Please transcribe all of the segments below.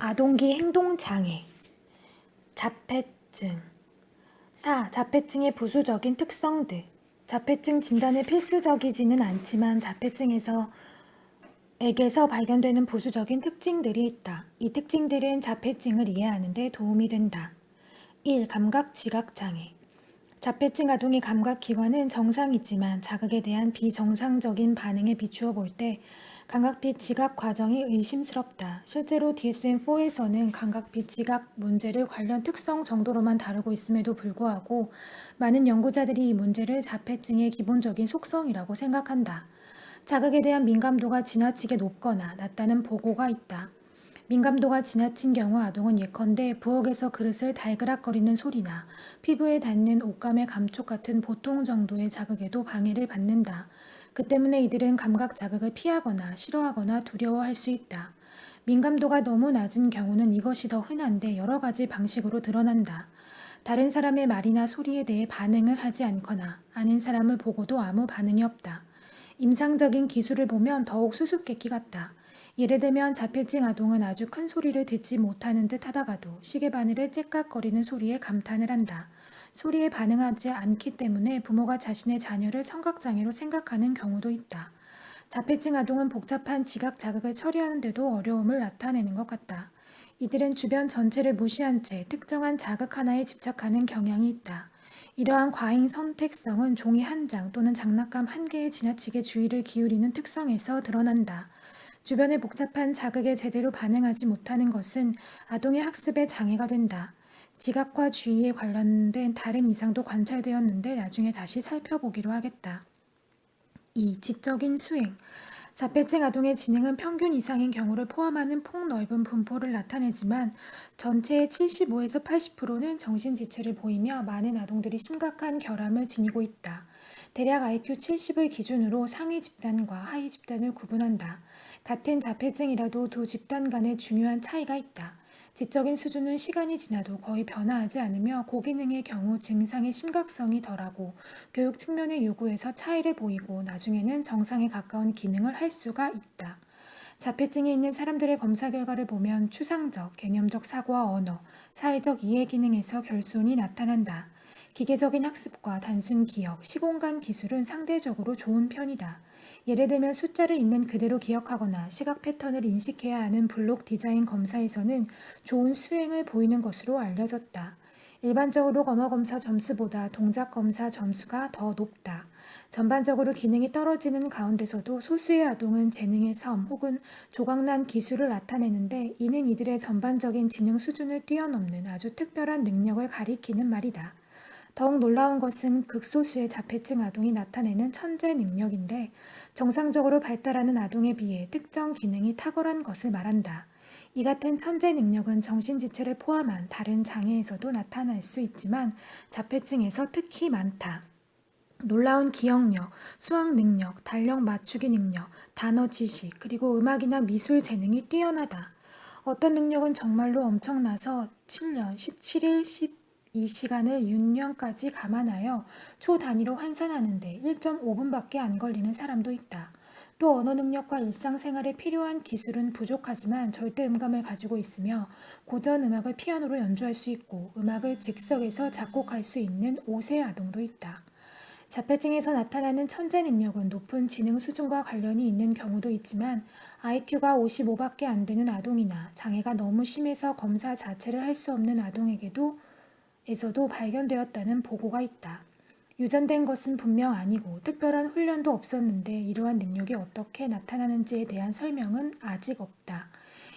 아동기 행동장애, 자폐증. 4. 자폐증의 부수적인 특성들. 자폐증 진단에 필수적이지는 않지만 자폐증에게서 발견되는 부수적인 특징들이 있다. 이 특징들은 자폐증을 이해하는 데 도움이 된다. 1. 감각 지각장애. 자폐증 아동의 감각기관은 정상이지만 자극에 대한 비정상적인 반응에 비추어 볼 때 감각빛 지각 과정이 의심스럽다. 실제로 DSM-4에서는 감각빛 지각 문제를 관련 특성 정도로만 다루고 있음에도 불구하고 많은 연구자들이 이 문제를 자폐증의 기본적인 속성이라고 생각한다. 자극에 대한 민감도가 지나치게 높거나 낮다는 보고가 있다. 민감도가 지나친 경우 아동은 예컨대 부엌에서 그릇을 달그락거리는 소리나 피부에 닿는 옷감의 감촉 같은 보통 정도의 자극에도 방해를 받는다. 그 때문에 이들은 감각 자극을 피하거나 싫어하거나 두려워할 수 있다. 민감도가 너무 낮은 경우는 이것이 더 흔한데 여러 가지 방식으로 드러난다. 다른 사람의 말이나 소리에 대해 반응을 하지 않거나 아는 사람을 보고도 아무 반응이 없다. 임상적인 기술을 보면 더욱 수수께끼 같다. 예를 들면 자폐증 아동은 아주 큰 소리를 듣지 못하는 듯 하다가도 시계바늘을 째깍거리는 소리에 감탄을 한다. 소리에 반응하지 않기 때문에 부모가 자신의 자녀를 청각장애로 생각하는 경우도 있다. 자폐증 아동은 복잡한 지각 자극을 처리하는 데도 어려움을 나타내는 것 같다. 이들은 주변 전체를 무시한 채 특정한 자극 하나에 집착하는 경향이 있다. 이러한 과잉 선택성은 종이 한 장 또는 장난감 한 개에 지나치게 주의를 기울이는 특성에서 드러난다. 주변의 복잡한 자극에 제대로 반응하지 못하는 것은 아동의 학습에 장애가 된다. 지각과 주의에 관련된 다른 이상도 관찰되었는데 나중에 다시 살펴보기로 하겠다. 2. 지적인 수행. 자폐증 아동의 지능은 평균 이상인 경우를 포함하는 폭넓은 분포를 나타내지만 전체의 75에서 80%는 정신지체를 보이며 많은 아동들이 심각한 결함을 지니고 있다. 대략 IQ 70을 기준으로 상위 집단과 하위 집단을 구분한다. 같은 자폐증이라도 두 집단 간에 중요한 차이가 있다. 지적인 수준은 시간이 지나도 거의 변화하지 않으며 고기능의 경우 증상의 심각성이 덜하고 교육 측면의 요구에서 차이를 보이고 나중에는 정상에 가까운 기능을 할 수가 있다. 자폐증이 있는 사람들의 검사 결과를 보면 추상적, 개념적 사고와 언어, 사회적 이해 기능에서 결손이 나타난다. 기계적인 학습과 단순 기억, 시공간 기술은 상대적으로 좋은 편이다. 예를 들면 숫자를 있는 그대로 기억하거나 시각 패턴을 인식해야 하는 블록 디자인 검사에서는 좋은 수행을 보이는 것으로 알려졌다. 일반적으로 언어 검사 점수보다 동작 검사 점수가 더 높다. 전반적으로 기능이 떨어지는 가운데서도 소수의 아동은 재능의 섬 혹은 조각난 기술을 나타내는데 이는 이들의 전반적인 지능 수준을 뛰어넘는 아주 특별한 능력을 가리키는 말이다. 더욱 놀라운 것은 극소수의 자폐증 아동이 나타내는 천재 능력인데 정상적으로 발달하는 아동에 비해 특정 기능이 탁월한 것을 말한다. 이 같은 천재 능력은 정신지체를 포함한 다른 장애에서도 나타날 수 있지만 자폐증에서 특히 많다. 놀라운 기억력, 수학 능력, 달력 맞추기 능력, 단어 지식, 그리고 음악이나 미술 재능이 뛰어나다. 어떤 능력은 정말로 엄청나서 7년, 17일, 12시간을 6년까지 감안하여 초 단위로 환산하는데 1.5분밖에 안 걸리는 사람도 있다. 또 언어 능력과 일상생활에 필요한 기술은 부족하지만 절대 음감을 가지고 있으며 고전 음악을 피아노로 연주할 수 있고 음악을 즉석에서 작곡할 수 있는 5세 아동도 있다. 자폐증에서 나타나는 천재 능력은 높은 지능 수준과 관련이 있는 경우도 있지만 IQ가 55밖에 안 되는 아동이나 장애가 너무 심해서 검사 자체를 할 수 없는 아동에게도 발견되었다는 보고가 있다. 유전된 것은 분명 아니고 특별한 훈련도 없었는데 이러한 능력이 어떻게 나타나는지에 대한 설명은 아직 없다.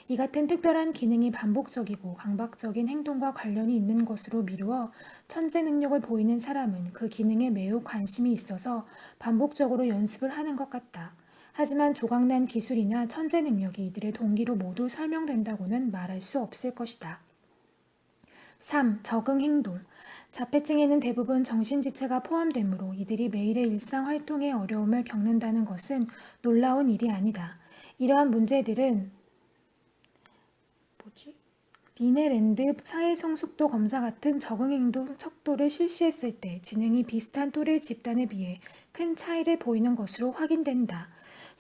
이 같은 특별한 기능이 반복적이고 강박적인 행동과 관련이 있는 것으로 미루어 천재 능력을 보이는 사람은 그 기능에 매우 관심이 있어서 반복적으로 연습을 하는 것 같다. 하지만 조각난 기술이나 천재 능력이 이들의 동기로 모두 설명된다고는 말할 수 없을 것이다. 3. 적응 행동. 자폐증에는 대부분 정신지체가 포함되므로 이들이 매일의 일상 활동에 어려움을 겪는다는 것은 놀라운 일이 아니다. 이러한 문제들은 비네랜드 사회성숙도 검사 같은 적응행동 척도를 실시했을 때 지능이 비슷한 또래 집단에 비해 큰 차이를 보이는 것으로 확인된다.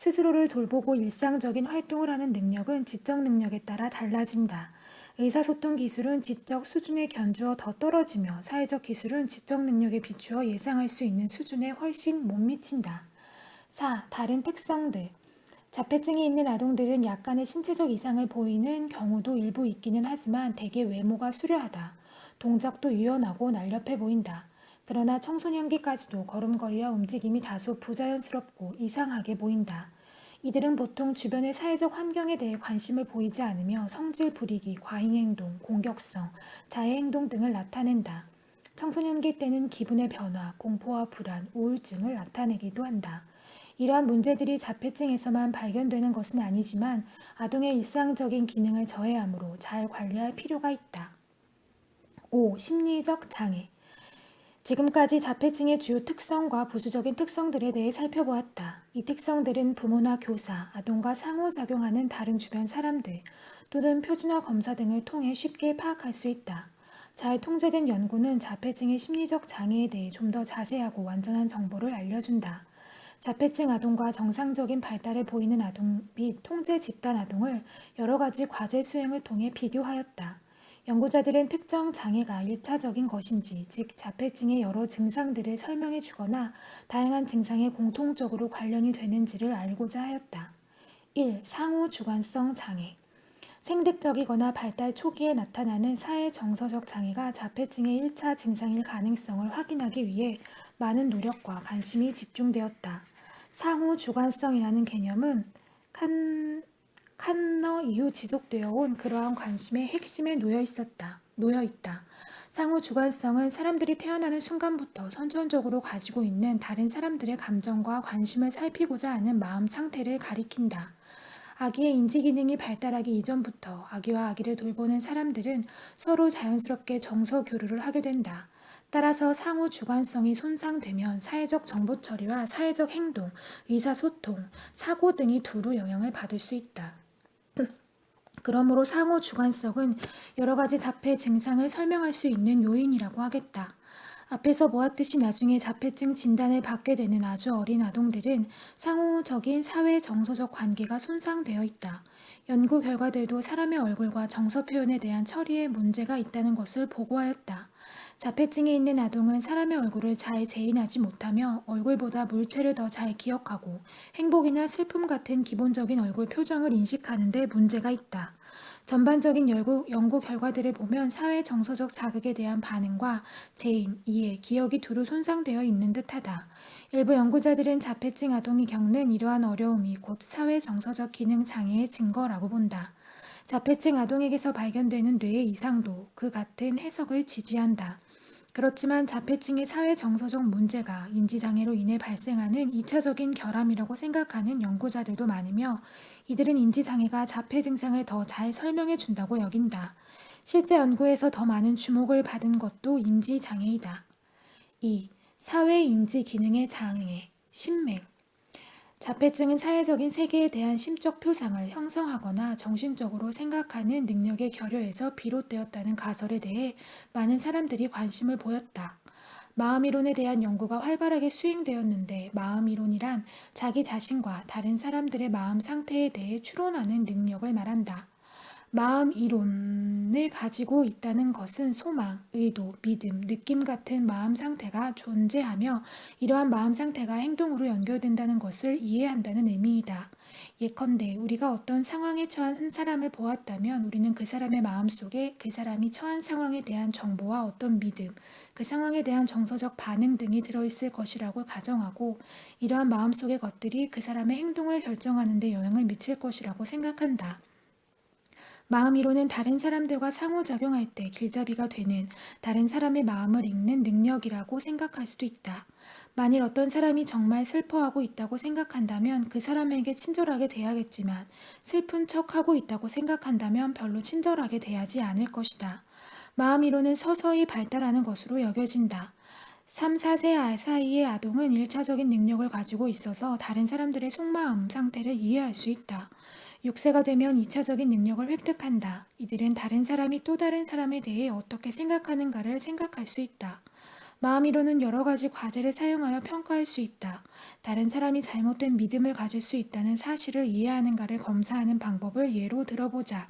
스스로를 돌보고 일상적인 활동을 하는 능력은 지적 능력에 따라 달라진다. 의사소통 기술은 지적 수준에 견주어 더 떨어지며 사회적 기술은 지적 능력에 비추어 예상할 수 있는 수준에 훨씬 못 미친다. 4. 다른 특성들. 자폐증이 있는 아동들은 약간의 신체적 이상을 보이는 경우도 일부 있기는 하지만 대개 외모가 수려하다. 동작도 유연하고 날렵해 보인다. 그러나 청소년기까지도 걸음걸이와 움직임이 다소 부자연스럽고 이상하게 보인다. 이들은 보통 주변의 사회적 환경에 대해 관심을 보이지 않으며 성질 부리기, 과잉행동, 공격성, 자해행동 등을 나타낸다. 청소년기 때는 기분의 변화, 공포와 불안, 우울증을 나타내기도 한다. 이러한 문제들이 자폐증에서만 발견되는 것은 아니지만 아동의 일상적인 기능을 저해하므로 잘 관리할 필요가 있다. 5. 심리적 장애. 지금까지 자폐증의 주요 특성과 부수적인 특성들에 대해 살펴보았다. 이 특성들은 부모나 교사, 아동과 상호작용하는 다른 주변 사람들 또는 표준화 검사 등을 통해 쉽게 파악할 수 있다. 잘 통제된 연구는 자폐증의 심리적 장애에 대해 좀 더 자세하고 완전한 정보를 알려준다. 자폐증 아동과 정상적인 발달을 보이는 아동 및 통제 집단 아동을 여러 가지 과제 수행을 통해 비교하였다. 연구자들은 특정 장애가 1차적인 것인지, 즉 자폐증의 여러 증상들을 설명해 주거나 다양한 증상에 공통적으로 관련이 되는지를 알고자 하였다. 1. 상호 주관성 장애. 생득적이거나 발달 초기에 나타나는 사회 정서적 장애가 자폐증의 1차 증상일 가능성을 확인하기 위해 많은 노력과 관심이 집중되었다. 상호 주관성이라는 개념은 칸너 이후 지속되어 온 그러한 관심의 핵심에 놓여 있다. 상호 주관성은 사람들이 태어나는 순간부터 선천적으로 가지고 있는 다른 사람들의 감정과 관심을 살피고자 하는 마음 상태를 가리킨다. 아기의 인지 기능이 발달하기 이전부터 아기와 아기를 돌보는 사람들은 서로 자연스럽게 정서 교류를 하게 된다. 따라서 상호 주관성이 손상되면 사회적 정보 처리와 사회적 행동, 의사소통, 사고 등이 두루 영향을 받을 수 있다. 그러므로 상호 주관성은 여러 가지 자폐 증상을 설명할 수 있는 요인이라고 하겠다. 앞에서 보았듯이 나중에 자폐증 진단을 받게 되는 아주 어린 아동들은 상호적인 사회 정서적 관계가 손상되어 있다. 연구 결과들도 사람의 얼굴과 정서 표현에 대한 처리에 문제가 있다는 것을 보고하였다. 자폐증에 있는 아동은 사람의 얼굴을 잘 재인하지 못하며 얼굴보다 물체를 더 잘 기억하고 행복이나 슬픔 같은 기본적인 얼굴 표정을 인식하는 데 문제가 있다. 전반적인 연구 결과들을 보면 사회 정서적 자극에 대한 반응과 재인, 이해, 기억이 두루 손상되어 있는 듯하다. 일부 연구자들은 자폐증 아동이 겪는 이러한 어려움이 곧 사회 정서적 기능 장애의 증거라고 본다. 자폐증 아동에게서 발견되는 뇌의 이상도 그 같은 해석을 지지한다. 그렇지만 자폐증의 사회 정서적 문제가 인지장애로 인해 발생하는 2차적인 결함이라고 생각하는 연구자들도 많으며 이들은 인지장애가 자폐 증상을 더 잘 설명해 준다고 여긴다. 실제 연구에서 더 많은 주목을 받은 것도 인지장애이다. 2. 사회 인지 기능의 장애, 신맹. 자폐증은 사회적인 세계에 대한 심적 표상을 형성하거나 정신적으로 생각하는 능력의 결여에서 비롯되었다는 가설에 대해 많은 사람들이 관심을 보였다. 마음이론에 대한 연구가 활발하게 수행되었는데 마음이론이란 자기 자신과 다른 사람들의 마음 상태에 대해 추론하는 능력을 말한다. 마음 이론을 가지고 있다는 것은 소망, 의도, 믿음, 느낌 같은 마음 상태가 존재하며 이러한 마음 상태가 행동으로 연결된다는 것을 이해한다는 의미이다. 예컨대 우리가 어떤 상황에 처한 한 사람을 보았다면 우리는 그 사람의 마음 속에 그 사람이 처한 상황에 대한 정보와 어떤 믿음, 그 상황에 대한 정서적 반응 등이 들어있을 것이라고 가정하고 이러한 마음속의 것들이 그 사람의 행동을 결정하는 데 영향을 미칠 것이라고 생각한다. 마음이론은 다른 사람들과 상호작용할 때 길잡이가 되는 다른 사람의 마음을 읽는 능력이라고 생각할 수도 있다. 만일 어떤 사람이 정말 슬퍼하고 있다고 생각한다면 그 사람에게 친절하게 대하겠지만 슬픈 척하고 있다고 생각한다면 별로 친절하게 대하지 않을 것이다. 마음이론은 서서히 발달하는 것으로 여겨진다. 3, 4세 사이의 아동은 1차적인 능력을 가지고 있어서 다른 사람들의 속마음 상태를 이해할 수 있다. 6세가 되면 2차적인 능력을 획득한다. 이들은 다른 사람이 또 다른 사람에 대해 어떻게 생각하는가를 생각할 수 있다. 마음이로는 여러 가지 과제를 사용하여 평가할 수 있다. 다른 사람이 잘못된 믿음을 가질 수 있다는 사실을 이해하는가를 검사하는 방법을 예로 들어보자.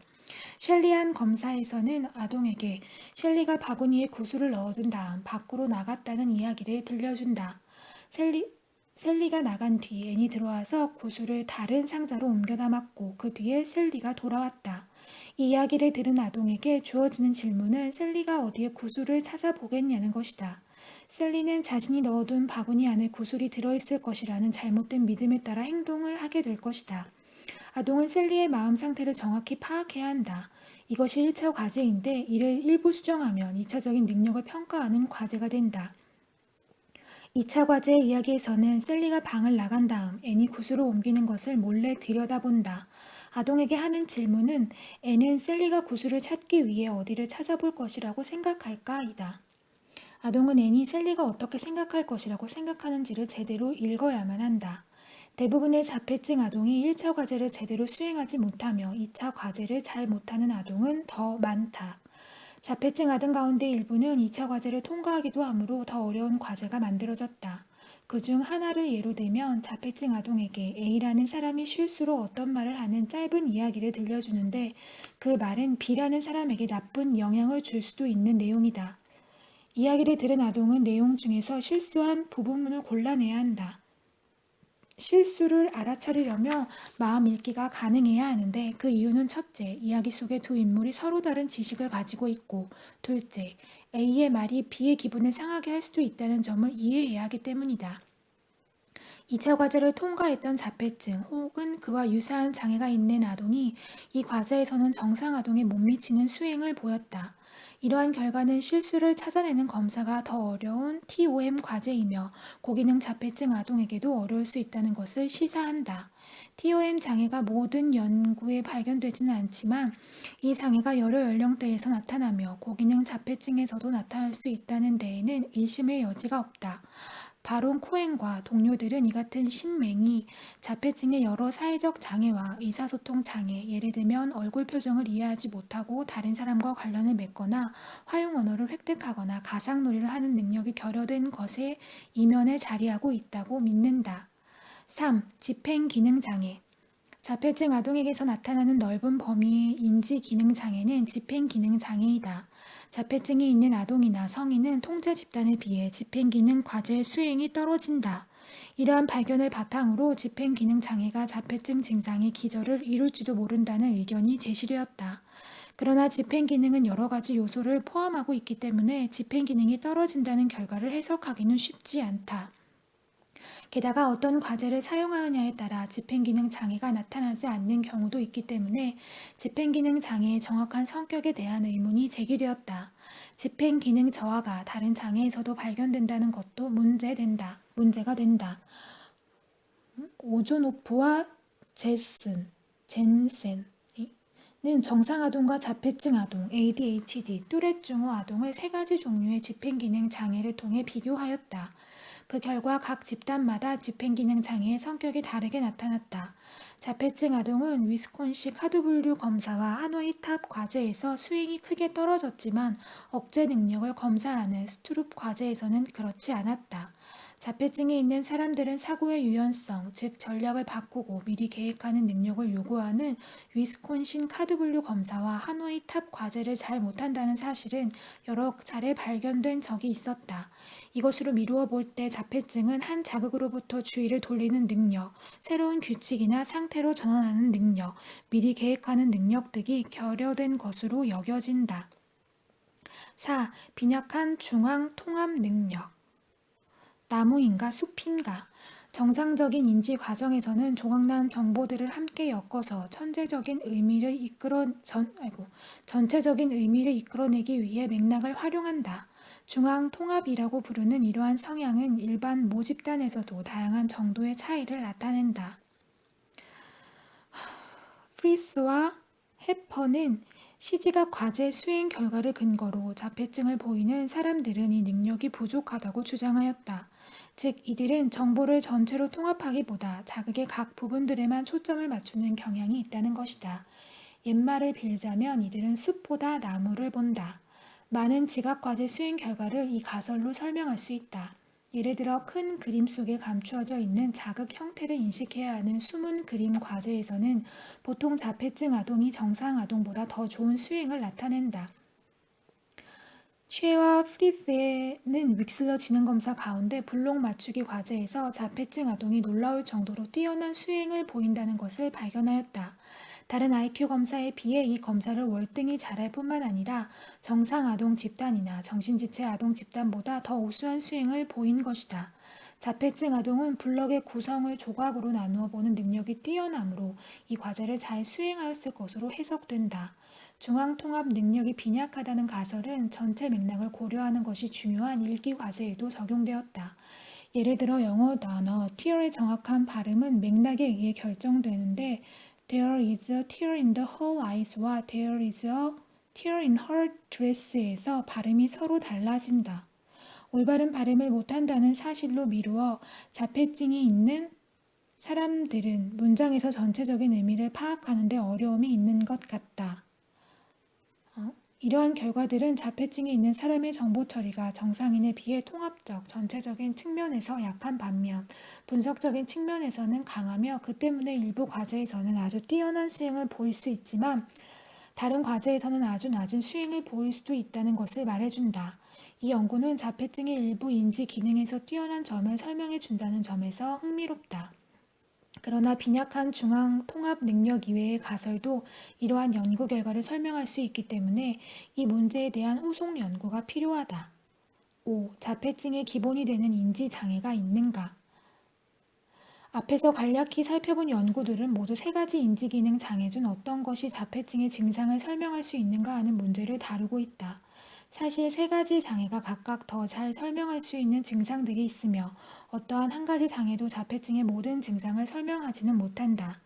셸리안 검사에서는 아동에게 셸리가 바구니에 구슬을 넣어둔 다음 밖으로 나갔다는 이야기를 들려준다. 셀리, 셀리가 나간 뒤 앤이 들어와서 구슬을 다른 상자로 옮겨 담았고 그 뒤에 셀리가 돌아왔다. 이 이야기를 들은 아동에게 주어지는 질문은 셀리가 어디에 구슬을 찾아보겠냐는 것이다. 셀리는 자신이 넣어둔 바구니 안에 구슬이 들어있을 것이라는 잘못된 믿음에 따라 행동을 하게 될 것이다. 아동은 셀리의 마음 상태를 정확히 파악해야 한다. 이것이 1차 과제인데 이를 일부 수정하면 2차적인 능력을 평가하는 과제가 된다. 2차 과제의 이야기에서는 셀리가 방을 나간 다음 앤이 구슬을 옮기는 것을 몰래 들여다본다. 아동에게 하는 질문은 앤은 셀리가 구슬을 찾기 위해 어디를 찾아볼 것이라고 생각할까?이다. 아동은 앤이 셀리가 어떻게 생각할 것이라고 생각하는지를 제대로 읽어야만 한다. 대부분의 자폐증 아동이 1차 과제를 제대로 수행하지 못하며 2차 과제를 잘 못하는 아동은 더 많다. 자폐증 아동 가운데 일부는 2차 과제를 통과하기도 하므로 더 어려운 과제가 만들어졌다. 그중 하나를 예로 들면 자폐증 아동에게 A라는 사람이 실수로 어떤 말을 하는 짧은 이야기를 들려주는데 그 말은 B라는 사람에게 나쁜 영향을 줄 수도 있는 내용이다. 이야기를 들은 아동은 내용 중에서 실수한 부분을 골라내야 한다. 실수를 알아차리려면 마음 읽기가 가능해야 하는데 그 이유는 첫째, 이야기 속의 두 인물이 서로 다른 지식을 가지고 있고 둘째, A의 말이 B의 기분을 상하게 할 수도 있다는 점을 이해해야 하기 때문이다. 2차 과제를 통과했던 자폐증 혹은 그와 유사한 장애가 있는 아동이 이 과제에서는 정상 아동에 못 미치는 수행을 보였다. 이러한 결과는 실수를 찾아내는 검사가 더 어려운 TOM 과제이며 고기능 자폐증 아동에게도 어려울 수 있다는 것을 시사한다. TOM 장애가 모든 연구에 발견되지는 않지만 이 장애가 여러 연령대에서 나타나며 고기능 자폐증에서도 나타날 수 있다는 데에는 의심의 여지가 없다. 바론 코엔과 동료들은 이 같은 신맹이 자폐증의 여러 사회적 장애와 의사소통 장애, 예를 들면 얼굴 표정을 이해하지 못하고 다른 사람과 관련을 맺거나 화용 언어를 획득하거나 가상놀이를 하는 능력이 결여된 것의 이면에 자리하고 있다고 믿는다. 3. 집행기능장애 자폐증 아동에게서 나타나는 넓은 범위의 인지기능장애는 집행기능장애이다. 자폐증이 있는 아동이나 성인은 통제 집단에 비해 집행기능 과제 수행이 떨어진다. 이러한 발견을 바탕으로 집행기능장애가 자폐증 증상의 기저를 이룰지도 모른다는 의견이 제시되었다. 그러나 집행기능은 여러 가지 요소를 포함하고 있기 때문에 집행기능이 떨어진다는 결과를 해석하기는 쉽지 않다. 게다가 어떤 과제를 사용하느냐에 따라 집행기능 장애가 나타나지 않는 경우도 있기 때문에 집행기능 장애의 정확한 성격에 대한 의문이 제기되었다. 집행기능 저하가 다른 장애에서도 발견된다는 것도 문제가 된다. 오조노프와 젠센은 정상아동과 자폐증 아동, ADHD, 뚜렛 증후 아동을 세 가지 종류의 집행기능 장애를 통해 비교하였다. 그 결과 각 집단마다 집행기능 장애의 성격이 다르게 나타났다. 자폐증 아동은 위스콘시 카드 분류 검사와 하노이 탑 과제에서 수행이 크게 떨어졌지만 억제 능력을 검사하는 스투룹 과제에서는 그렇지 않았다. 자폐증이 있는 사람들은 사고의 유연성, 즉 전략을 바꾸고 미리 계획하는 능력을 요구하는 위스콘신 카드 분류 검사와 하노이 탑 과제를 잘 못한다는 사실은 여러 차례 발견된 적이 있었다. 이것으로 미루어 볼 때 자폐증은 한 자극으로부터 주의를 돌리는 능력, 새로운 규칙이나 상태로 전환하는 능력, 미리 계획하는 능력 등이 결여된 것으로 여겨진다. 4. 빈약한 중앙 통합 능력. 나무인가 숲인가? 정상적인 인지 과정에서는 조각난 정보들을 함께 엮어서 전체적인 의미를 이끌어내기 위해 맥락을 활용한다. 중앙 통합이라고 부르는 이러한 성향은 일반 모집단에서도 다양한 정도의 차이를 나타낸다. 프리스와 해퍼는 시지각 과제 수행 결과를 근거로 자폐증을 보이는 사람들은 이 능력이 부족하다고 주장하였다. 즉 이들은 정보를 전체로 통합하기보다 자극의 각 부분들에만 초점을 맞추는 경향이 있다는 것이다. 옛말을 빌자면 이들은 숲보다 나무를 본다. 많은 지각과제 수행 결과를 이 가설로 설명할 수 있다. 예를 들어 큰 그림 속에 감추어져 있는 자극 형태를 인식해야 하는 숨은 그림 과제에서는 보통 자폐증 아동이 정상 아동보다 더 좋은 수행을 나타낸다. 쉐와 프리스는 윅슬러 지능검사 가운데 블록 맞추기 과제에서 자폐증 아동이 놀라울 정도로 뛰어난 수행을 보인다는 것을 발견하였다. 다른 IQ 검사에 비해 이 검사를 월등히 잘할 뿐만 아니라 정상 아동 집단이나 정신지체 아동 집단보다 더 우수한 수행을 보인 것이다. 자폐증 아동은 블럭의 구성을 조각으로 나누어 보는 능력이 뛰어나므로 이 과제를 잘 수행하였을 것으로 해석된다. 중앙통합 능력이 빈약하다는 가설은 전체 맥락을 고려하는 것이 중요한 읽기 과제에도 적용되었다. 예를 들어 영어 단어 tear의 정확한 발음은 맥락에 의해 결정되는데 there is a tear in the her eyes와 there is a tear in her dress에서 발음이 서로 달라진다. 올바른 발음을 못한다는 사실로 미루어 자폐증이 있는 사람들은 문장에서 전체적인 의미를 파악하는 데 어려움이 있는 것 같다. 이러한 결과들은 자폐증이 있는 사람의 정보 처리가 정상인에 비해 통합적, 전체적인 측면에서 약한 반면 분석적인 측면에서는 강하며 그 때문에 일부 과제에서는 아주 뛰어난 수행을 보일 수 있지만 다른 과제에서는 아주 낮은 수행을 보일 수도 있다는 것을 말해준다. 이 연구는 자폐증의 일부 인지 기능에서 뛰어난 점을 설명해 준다는 점에서 흥미롭다. 그러나 빈약한 중앙 통합 능력 이외의 가설도 이러한 연구 결과를 설명할 수 있기 때문에 이 문제에 대한 후속 연구가 필요하다. 5. 자폐증의 기본이 되는 인지 장애가 있는가? 앞에서 간략히 살펴본 연구들은 모두 세 가지 인지 기능 장애 중 어떤 것이 자폐증의 증상을 설명할 수 있는가 하는 문제를 다루고 있다. 사실 세 가지 장애가 각각 더 잘 설명할 수 있는 증상들이 있으며 어떠한 한 가지 장애도 자폐증의 모든 증상을 설명하지는 못한다.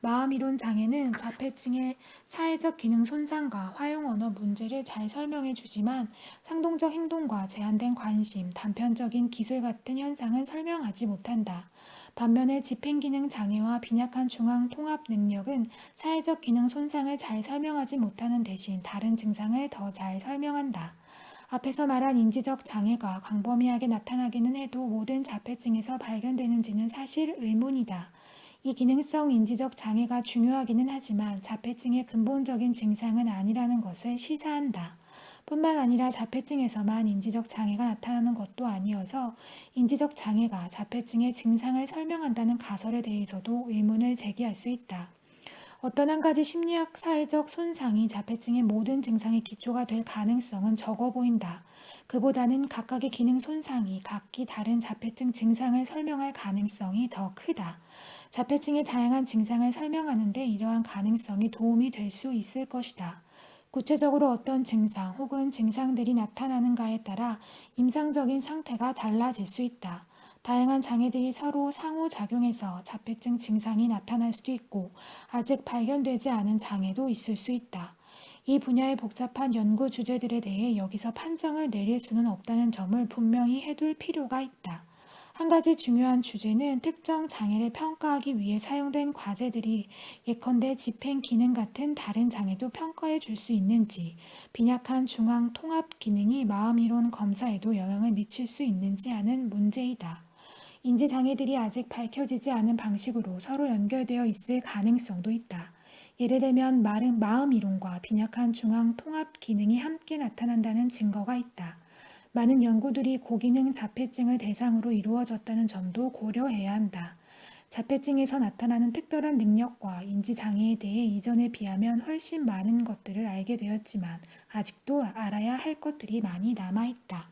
마음이론 장애는 자폐증의 사회적 기능 손상과 화용 언어 문제를 잘 설명해 주지만 상동적 행동과 제한된 관심, 단편적인 기술 같은 현상은 설명하지 못한다. 반면에 집행기능 장애와 빈약한 중앙 통합 능력은 사회적 기능 손상을 잘 설명하지 못하는 대신 다른 증상을 더 잘 설명한다. 앞에서 말한 인지적 장애가 광범위하게 나타나기는 해도 모든 자폐증에서 발견되는지는 사실 의문이다. 이 기능성 인지적 장애가 중요하기는 하지만 자폐증의 근본적인 증상은 아니라는 것을 시사한다. 뿐만 아니라 자폐증에서만 인지적 장애가 나타나는 것도 아니어서 인지적 장애가 자폐증의 증상을 설명한다는 가설에 대해서도 의문을 제기할 수 있다. 어떤 한 가지 심리학 사회적 손상이 자폐증의 모든 증상의 기초가 될 가능성은 적어 보인다. 그보다는 각각의 기능 손상이 각기 다른 자폐증 증상을 설명할 가능성이 더 크다. 자폐증의 다양한 증상을 설명하는데 이러한 가능성이 도움이 될 수 있을 것이다. 구체적으로 어떤 증상 혹은 증상들이 나타나는가에 따라 임상적인 상태가 달라질 수 있다. 다양한 장애들이 서로 상호작용해서 자폐증 증상이 나타날 수도 있고 아직 발견되지 않은 장애도 있을 수 있다. 이 분야의 복잡한 연구 주제들에 대해 여기서 판정을 내릴 수는 없다는 점을 분명히 해둘 필요가 있다. 한 가지 중요한 주제는 특정 장애를 평가하기 위해 사용된 과제들이 예컨대 집행 기능 같은 다른 장애도 평가해 줄 수 있는지, 빈약한 중앙 통합 기능이 마음이론 검사에도 영향을 미칠 수 있는지 하는 문제이다. 인지 장애들이 아직 밝혀지지 않은 방식으로 서로 연결되어 있을 가능성도 있다. 예를 들면 마음 이론과 빈약한 중앙 통합 기능이 함께 나타난다는 증거가 있다. 많은 연구들이 고기능 자폐증을 대상으로 이루어졌다는 점도 고려해야 한다. 자폐증에서 나타나는 특별한 능력과 인지 장애에 대해 이전에 비하면 훨씬 많은 것들을 알게 되었지만 아직도 알아야 할 것들이 많이 남아 있다.